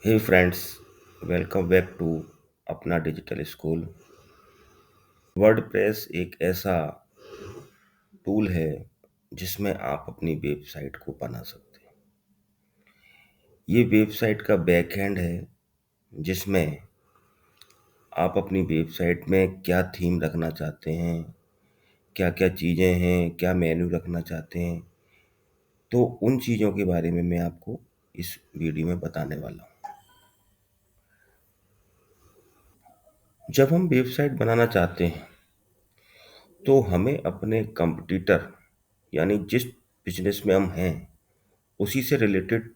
Hey friends, welcome back to अपना digital school. WordPress एक ऐसा टूल है जिसमें आप अपनी वेबसाइट को बना सकते हैं। ये वेबसाइट का बैकएंड है जिसमें आप अपनी वेबसाइट में क्या थीम रखना चाहते हैं, क्या क्या चीज़ें हैं, क्या मेन्यू रखना चाहते हैं, तो उन चीज़ों के बारे में मैं आपको इस वीडियो में बताने वाला हूँ। जब हम वेबसाइट बनाना चाहते हैं तो हमें अपने कंपटीटर यानी जिस बिजनेस में हम हैं उसी से रिलेटेड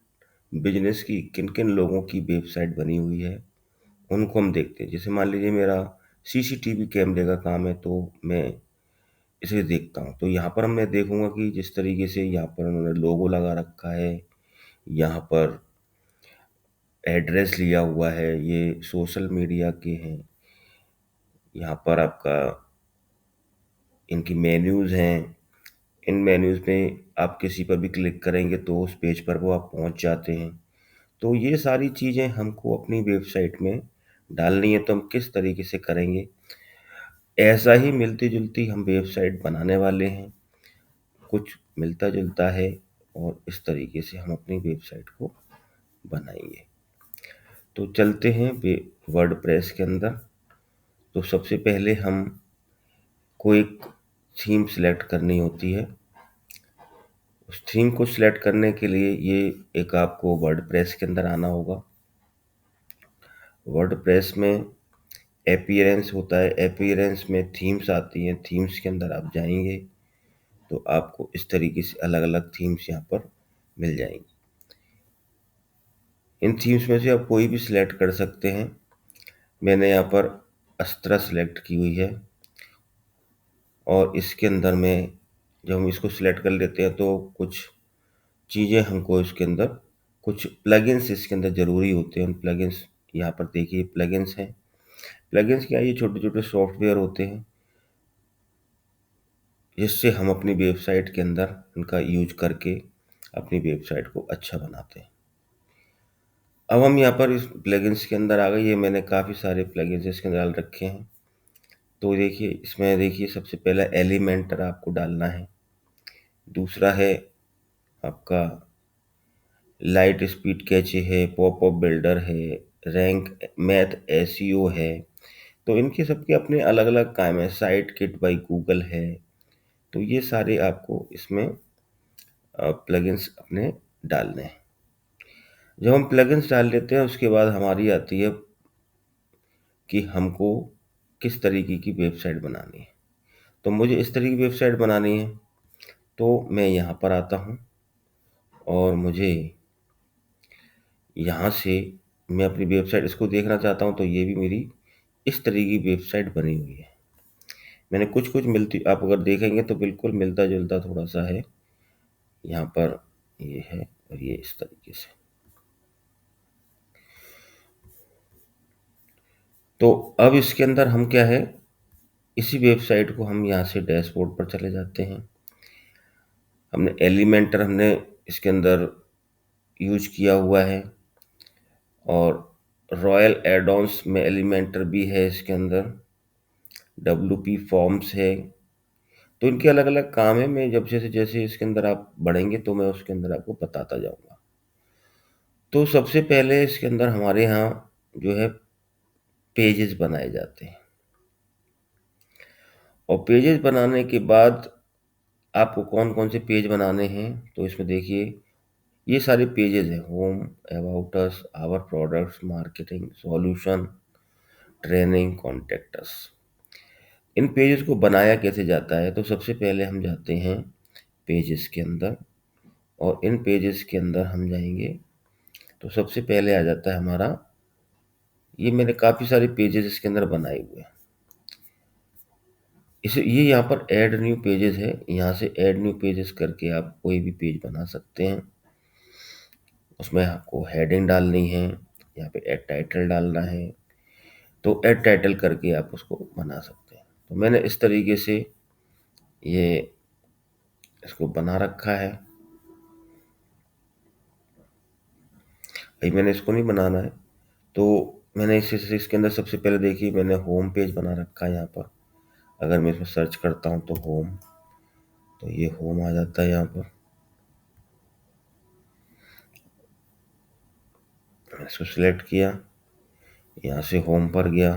बिजनेस की किन किन लोगों की वेबसाइट बनी हुई है उनको हम देखते हैं। जैसे मान लीजिए मेरा सीसीटीवी कैमरे का काम है तो मैं इसे देखता हूँ। तो यहाँ पर मैं देखूंगा कि जिस तरीके से यहाँ पर उन्होंने लोगो लगा रखा है, यहाँ पर एड्रेस लिया हुआ है, ये सोशल मीडिया के हैं, यहाँ पर आपका इनकी मेन्यूज़ हैं। इन मेन्यूज़ में आप किसी पर भी क्लिक करेंगे तो उस पेज पर वो आप पहुँच जाते हैं। तो ये सारी चीज़ें हमको अपनी वेबसाइट में डालनी है, तो हम किस तरीके से करेंगे? ऐसा ही मिलती-जुलती हम वेबसाइट बनाने वाले हैं, कुछ मिलता-जुलता है और इस तरीके से हम अपनी वेबसाइट को बनाएँगे। तो चलते हैं वर्डप्रेस के अंदर। तो सबसे पहले हमको एक थीम सेलेक्ट करनी होती है। उस थीम को सिलेक्ट करने के लिए ये एक आपको वर्डप्रेस के अंदर आना होगा। वर्डप्रेस में अपीयरेंस होता है, अपीयरेंस में थीम्स आती हैं, थीम्स के अंदर आप जाएंगे तो आपको इस तरीके से अलग अलग थीम्स यहाँ पर मिल जाएंगी। इन थीम्स में से आप कोई भी सिलेक्ट कर सकते हैं। मैंने यहाँ पर अस्त्रा सिलेक्ट की हुई है और इसके अंदर में जब हम इसको सिलेक्ट कर लेते हैं तो कुछ चीज़ें हमको इसके अंदर, कुछ प्लगइन्स इसके अंदर ज़रूरी होते हैं। उन प्लगइन्स यहाँ पर देखिए प्लगइन्स हैं। प्लगइन्स क्या है? ये छोटे छोटे सॉफ्टवेयर होते हैं जिससे हम अपनी वेबसाइट के अंदर इनका यूज करके अपनी वेबसाइट को अच्छा बनाते हैं। अब हम यहाँ पर इस प्लगइन्स के अंदर आ गए। ये मैंने काफ़ी सारे प्लगइन्स इसके अंदर डाल रखे हैं। तो देखिए इसमें देखिए सबसे पहला एलिमेंटर आपको डालना है। दूसरा है आपका लाइट स्पीड कैचे है, पॉपअप बिल्डर है, रैंक मैथ एसईओ है। तो इनके सबके अपने अलग अलग काम है। साइट किट बाय गूगल है। तो ये सारे आपको इसमें प्लगइन्स अपने डालने हैं। जब हम प्लगइन्स डाल लेते हैं उसके बाद हमारी आती है कि हमको किस तरीके की वेबसाइट बनानी है। तो मुझे इस तरह की वेबसाइट बनानी है तो मैं यहाँ पर आता हूँ और मुझे यहाँ से मैं अपनी वेबसाइट इसको देखना चाहता हूँ। तो ये भी मेरी इस तरह की वेबसाइट बनी हुई है। मैंने कुछ कुछ मिलती, आप अगर देखेंगे तो बिल्कुल मिलता जुलता थोड़ा सा है। यहाँ पर ये है और ये इस तरीके से। तो अब इसके अंदर हम क्या है, इसी वेबसाइट को हम यहाँ से डैशबोर्ड पर चले जाते हैं। हमने एलिमेंटर हमने इसके अंदर यूज किया हुआ है और रॉयल एडॉन्स में एलिमेंटर भी है इसके अंदर, डब्ल्यूपी फॉर्म्स है। तो इनके अलग अलग काम है। मैं जब जैसे जैसे इसके अंदर आप बढ़ेंगे तो मैं उसके अंदर आपको बताता जाऊंगा। तो सबसे पहले इसके अंदर हमारे यहाँ जो है पेजेस बनाए जाते हैं और पेजेस बनाने के बाद आपको कौन कौन से पेज बनाने हैं तो इसमें देखिए ये सारे पेजेस हैं। Home, about us, our products, marketing, solution, training, contact us. इन पेजेस को बनाया कैसे जाता है? तो सबसे पहले हम जाते हैं पेजेस के अंदर और इन पेजेस के अंदर हम जाएंगे तो सबसे पहले आ जाता है हमारा, ये मैंने काफ़ी सारे पेजेस इसके अंदर बनाए हुए हैं। इसे ये यहाँ पर ऐड न्यू पेजेस है। यहाँ से ऐड न्यू पेजेस करके आप कोई भी पेज बना सकते हैं। उसमें आपको हेडिंग डालनी है, यहाँ पे ऐड टाइटल डालना है। तो ऐड टाइटल करके आप उसको बना सकते हैं। तो मैंने इस तरीके से ये इसको बना रखा है। अभी मैंने इसको नहीं बनाना है, तो मैंने इसके अंदर सबसे पहले देखिए मैंने होम पेज बना रखा है यहाँ पर। अगर मैं इसमें सर्च करता हूँ तो होम, तो ये होम आ जाता है यहाँ पर। मैंने इसको सिलेक्ट किया, यहाँ से होम पर गया,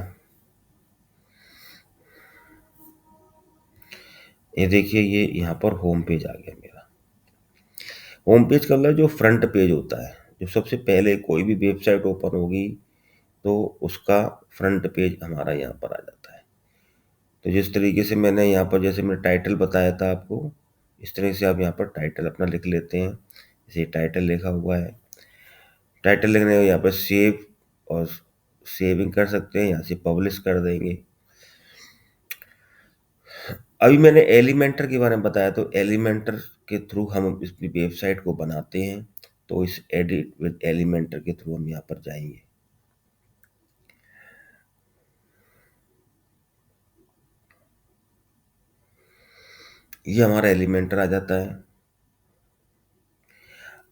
ये देखिए ये यहाँ पर होम पेज आ गया मेरा। होम पेज का मतलब जो फ्रंट पेज होता है, जो सबसे पहले कोई भी वेबसाइट ओपन होगी तो उसका फ्रंट पेज हमारा यहाँ पर आ जाता है। तो जिस तरीके से मैंने यहाँ पर, जैसे मैंने टाइटल बताया था आपको, इस तरह से आप यहाँ पर टाइटल अपना लिख लेते हैं। जैसे टाइटल लिखा हुआ है, टाइटल लिखने को यहाँ पर सेव और सेविंग कर सकते हैं, यहाँ से पब्लिश कर देंगे। अभी मैंने एलिमेंटर के बारे में बताया, तो एलिमेंटर के थ्रू हम इस वेबसाइट को बनाते हैं। तो इस एडिट विद एलिमेंटर के थ्रू हम यहाँ पर जाएंगे। ये हमारा एलिमेंटर आ जाता है।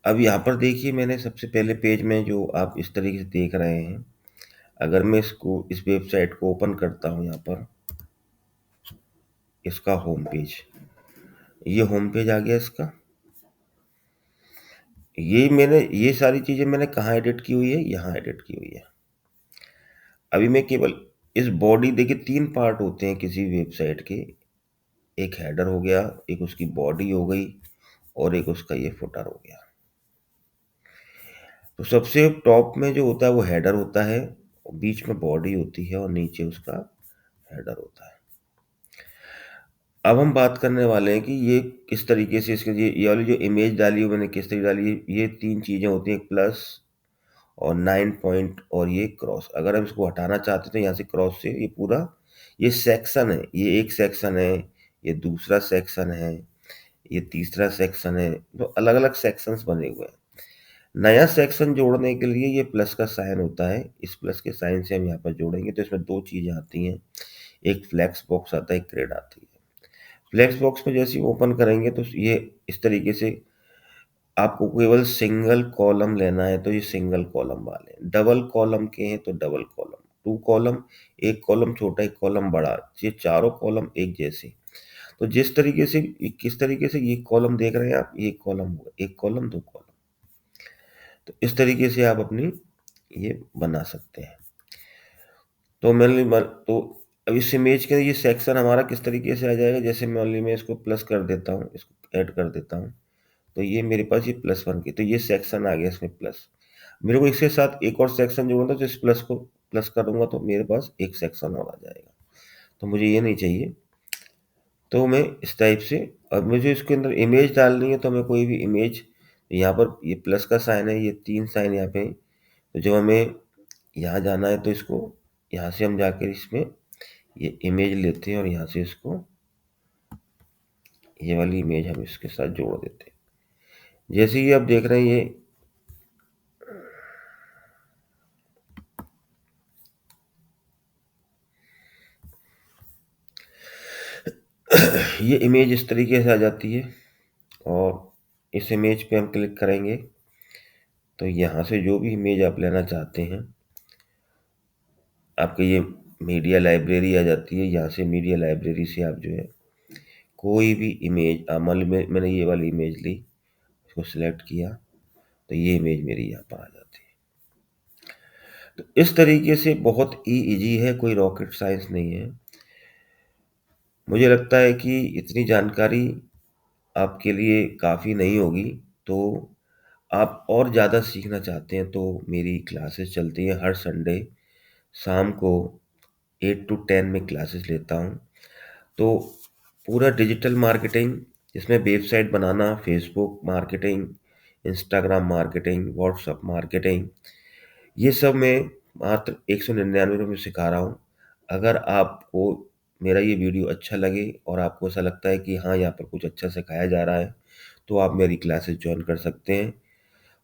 अब यहाँ पर देखिए मैंने सबसे पहले पेज में जो आप इस तरीके से देख रहे हैं, अगर मैं इसको, इस वेबसाइट को ओपन करता हूँ यहाँ पर, इसका होम पेज, ये होम पेज आ गया इसका। ये सारी चीज़ें मैंने कहाँ एडिट की हुई है, यहाँ एडिट की हुई है। अभी मैं केवल इस बॉडी, देखिए 3 पार्ट होते हैं किसी वेबसाइट के, एक हेडर हो गया, एक उसकी बॉडी हो गई, और एक उसका ये फुटर हो गया। तो सबसे टॉप में जो होता है वो हेडर होता है, बीच में बॉडी होती है और नीचे उसका हेडर होता है। अब हम बात करने वाले हैं कि ये किस तरीके से इसके, ये वाली जो इमेज डाली है मैंने किस तरीके डाली है। ये 3 चीज़ें होती हैं, एक प्लस और 9 पॉइंट और ये क्रॉस। अगर हम इसको हटाना चाहते हैं तो यहाँ से क्रॉस से ये पूरा, ये सेक्शन है, ये एक सेक्शन है, ये दूसरा सेक्शन है, ये तीसरा सेक्शन है, तो अलग अलग सेक्शंस बने हुए हैं। नया सेक्शन जोड़ने के लिए ये प्लस का साइन होता है, इस प्लस के साइन से हम यहाँ पर जोड़ेंगे तो इसमें 2 चीज़ें आती हैं, एक फ्लेक्स बॉक्स आता है, एक ग्रिड आती है। फ्लेक्स बॉक्स में जैसे ही ओपन करेंगे तो ये इस तरीके से, आपको केवल सिंगल कॉलम लेना है तो ये सिंगल कॉलम वाले, डबल कॉलम के हैं तो डबल कॉलम, 2 कॉलम, एक कॉलम छोटा एक कॉलम बड़ा, ये चारों कॉलम एक जैसे। तो जिस तरीके से, किस तरीके से ये कॉलम देख रहे हैं आप, ये कॉलम होगा, एक कॉलम 2 कॉलम, तो इस तरीके से आप अपनी ये बना सकते हैं। तो तो अब इस इमेज के ये सेक्शन हमारा किस तरीके से आ जाएगा, जैसे मैं इसको प्लस कर देता हूँ, इसको ऐड कर देता हूँ, तो ये मेरे पास ये +1 की, तो ये सेक्शन आ गया इसमें प्लस। मेरे को इसके साथ एक और सेक्शन जोड़ना था, तो इस प्लस को प्लस करूंगा तो मेरे पास एक सेक्शन और आ जाएगा। तो मुझे ये नहीं चाहिए, तो मैं इस टाइप से, अब मुझे इसके अंदर इमेज डालनी है तो मैं कोई भी इमेज, यहाँ पर ये प्लस का साइन है, ये 3 साइन यहाँ पे, तो जब हमें यहाँ जाना है तो इसको, यहाँ से हम जाकर इसमें ये इमेज लेते हैं और यहाँ से इसको, ये वाली इमेज हम इसके साथ जोड़ देते हैं। जैसे कि आप देख रहे हैं ये इमेज इस तरीके से आ जाती है, और इस इमेज पे हम क्लिक करेंगे तो यहाँ से जो भी इमेज आप लेना चाहते हैं, आपके ये मीडिया लाइब्रेरी आ जाती है। यहाँ से मीडिया लाइब्रेरी से आप जो है कोई भी इमेज, अमल में मैंने ये वाली इमेज ली, इसको सिलेक्ट किया तो ये इमेज मेरी यहाँ पर आ जाती है। तो इस तरीके से बहुत ही ईजी है, कोई रॉकेट साइंस नहीं है। मुझे लगता है कि इतनी जानकारी आपके लिए काफ़ी नहीं होगी, तो आप और ज़्यादा सीखना चाहते हैं तो मेरी क्लासेस चलती हैं हर संडे शाम को 8 to 10 में क्लासेस लेता हूँ। तो पूरा डिजिटल मार्केटिंग, इसमें वेबसाइट बनाना, Facebook marketing, Instagram marketing, WhatsApp marketing, ये सब मैं मात्र 199 रुपये में सिखा रहा हूँ। अगर आपको मेरा ये वीडियो अच्छा लगे और आपको ऐसा लगता है कि हाँ, यहाँ पर कुछ अच्छा सिखाया जा रहा है, तो आप मेरी क्लासेस जॉइन कर सकते हैं,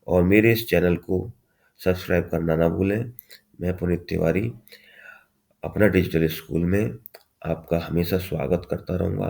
और मेरे इस चैनल को सब्सक्राइब करना ना भूलें। मैं पुनीत तिवारी अपना डिजिटल स्कूल में आपका हमेशा स्वागत करता रहूँगा।